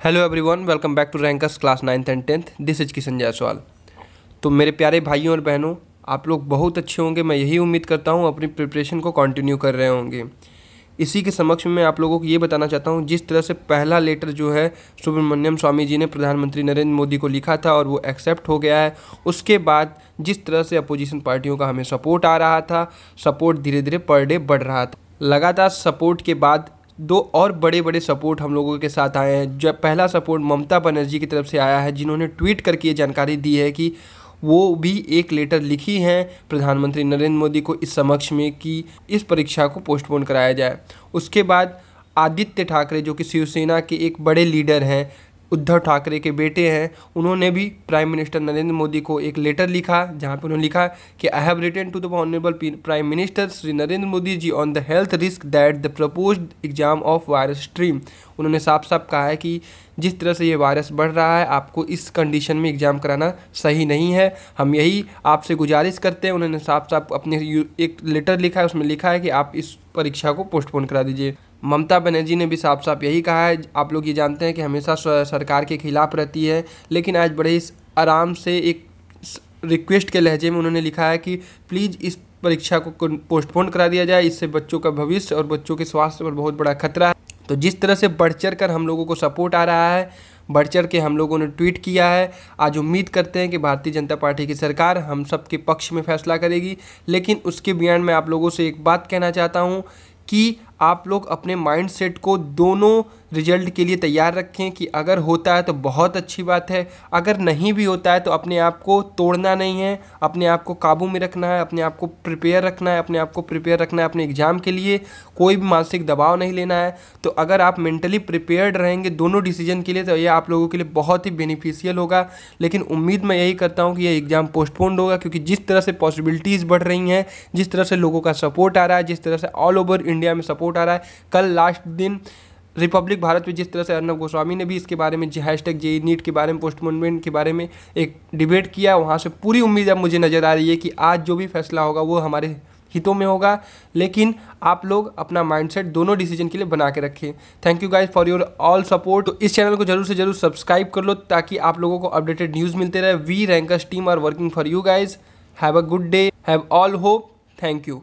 Hello everyone, welcome back to Rankers class 9th and 10th। This is Kishan Jaiswal. तो मेरे प्यारे भाइयों और बहनों, आप लोग बहुत अच्छे होंगे, मैं यही उम्मीद करता हूँ। अपनी प्रिपरेशन को कंटिन्यू कर रहे होंगे। इसी के समक्ष में आप लोगों को ये बताना चाहता हूँ, जिस तरह से पहला लेटर जो है सुब्रमण्यम स्वामी जी ने प्रधानमंत्री नरेंद्र मोदी को लिखा था और वो एक्सेप्ट हो गया है। उसके बाद जिस तरह से अपोजिशन पार्टियों का हमें सपोर्ट आ रहा था, सपोर्ट धीरे धीरे पर डे बढ़ रहा था। लगातार सपोर्ट के बाद दो और बड़े बड़े सपोर्ट हम लोगों के साथ आए हैं। जब पहला सपोर्ट ममता बनर्जी की तरफ से आया है, जिन्होंने ट्वीट करके ये जानकारी दी है कि वो भी एक लेटर लिखी हैं प्रधानमंत्री नरेंद्र मोदी को इस समक्ष में कि इस परीक्षा को पोस्टपोन कराया जाए। उसके बाद आदित्य ठाकरे, जो कि शिवसेना के एक बड़े लीडर हैं, उद्धव ठाकरे के बेटे हैं, उन्होंने भी प्राइम मिनिस्टर नरेंद्र मोदी को एक लेटर लिखा, जहां पे उन्होंने लिखा कि I have written to the honourable prime minister Shri Narendra Modi ji on the health risk that the proposed exam of virus stream. उन्होंने साफ साफ कहा है कि जिस तरह से ये वायरस बढ़ रहा है, आपको इस कंडीशन में एग्ज़ाम कराना सही नहीं है। हम यही आपसे गुजारिश करते हैं। उन्होंने साफ साफ अपने एक लेटर लिखा है, उसमें लिखा है कि आप इस परीक्षा को पोस्टपोन करा दीजिए। ममता बनर्जी ने भी साफ साफ यही कहा है। आप लोग ये जानते हैं कि हमेशा सरकार के खिलाफ रहती है, लेकिन आज बड़े आराम से एक रिक्वेस्ट के लहजे में उन्होंने लिखा है कि प्लीज़ इस परीक्षा को पोस्टपोन करा दिया जाए। इससे बच्चों का भविष्य और बच्चों के स्वास्थ्य पर बहुत बड़ा खतरा है। तो जिस तरह से बढ़ चढ़ कर हम लोगों को सपोर्ट आ रहा है, बढ़ चढ़ के हम लोगों ने ट्वीट किया है। आज उम्मीद करते हैं कि भारतीय जनता पार्टी की सरकार हम सब के पक्ष में फैसला करेगी। लेकिन उसके बियॉन्ड मैं आप लोगों से एक बात कहना चाहता हूँ कि आप लोग अपने माइंडसेट को दोनों रिजल्ट के लिए तैयार रखें कि अगर होता है तो बहुत अच्छी बात है, अगर नहीं भी होता है तो अपने आप को तोड़ना नहीं है, अपने आप को काबू में रखना है, अपने आप को प्रिपेयर रखना है, अपने आप को प्रिपेयर रखना है अपने एग्ज़ाम के लिए। कोई भी मानसिक दबाव नहीं लेना है। तो अगर आप मेंटली प्रिपेयर्ड रहेंगे दोनों डिसीजन के लिए, तो ये आप लोगों के लिए बहुत ही बेनिफिशियल होगा। लेकिन उम्मीद मैं यही करता हूँ कि ये एग्ज़ाम पोस्टपोन्ड होगा, क्योंकि जिस तरह से पॉसिबिलिटीज़ बढ़ रही हैं, जिस तरह से लोगों का सपोर्ट आ रहा है, जिस तरह से ऑल ओवर इंडिया में सपोर्ट आ रहा है। कल लास्ट दिन रिपब्लिक भारत में जिस तरह से अर्नब गोस्वामी ने भी इसके बारे में हैशटैग जेईई नीट के बारे में, पोस्टपोनमेंट के बारे में एक डिबेट किया, वहाँ से पूरी उम्मीद अब मुझे नज़र आ रही है कि आज जो भी फैसला होगा वो हमारे हितों में होगा। लेकिन आप लोग अपना माइंडसेट दोनों डिसीजन के लिए बना के रखें। Thank you guys for your all support. तो इस चैनल को जरूर से जरूर सब्सक्राइब कर लो, ताकि आप लोगों को अपडेटेड न्यूज़ मिलते रहे। We Rankers team are working for you guys. Have a good day, have all hope. Thank you.